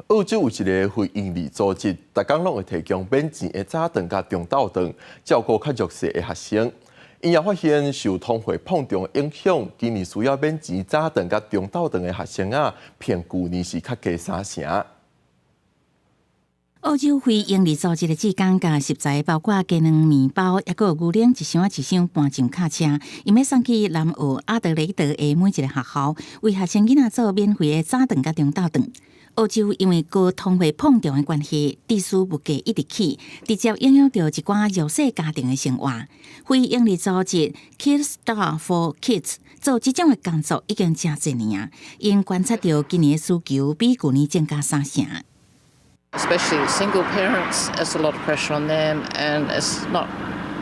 澳洲有一个非营利组织，逐工拢会提供免钱的早顿甲中昼顿，照顾较弱势的学生。因也发现受通货膨胀影响，今年需要免钱早顿甲中昼顿的学生偏旧年是较加3成。澳洲非营利组织的志工甲食材包括鸡卵、面包，还有牛奶一箱一箱搬上卡车，因要送去南澳阿德雷德的每一个学校，为学生囡仔做免费的早顿甲中昼顿。澳洲因为高通货膨胀的关系，支出物价一直起，直接影响到一寡弱势家庭的生活。非营利组织 Kidstar for Kids 做这种的工作已经真侪年啊，因观察到今年的需求比去年增加3成。Especially single parents, there's a lot of pressure on them, and it's not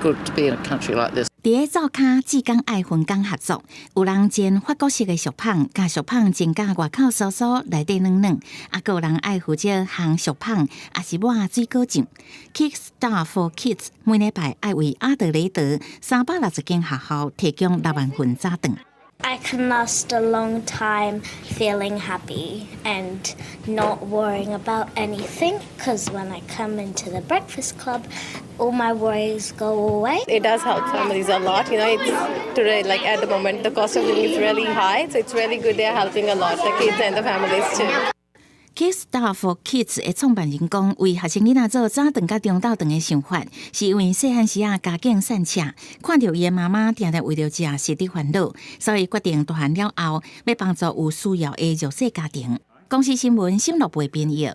good to be in a country like this. 伫个灶骹志工爱分工合作，有人煎法国式的熟胖，甲熟胖煎甲外口酥酥，内底软软；啊，有人爱负责烘熟胖，也是抹水果酱。Kickstar for Kids 每礼拜爱为阿德雷德360间学校提供6万份早顿。I can last a long time feeling happy and not worrying about anything because when I come into the breakfast club, all my worries go away. It does help families a lot. You know, it's today, like at the moment, the cost of living is really high, so it's really good they're helping a lot, the kids and the families too. Kidstar for Kids 的创办人讲，为学生囡仔做早顿甲中昼顿的想法，是因为细汉时家境散赤，看到伊的妈妈定定为了食实在烦恼，所以决定大汉了后要帮助有需要的弱势家庭。公司新闻新乐部编译。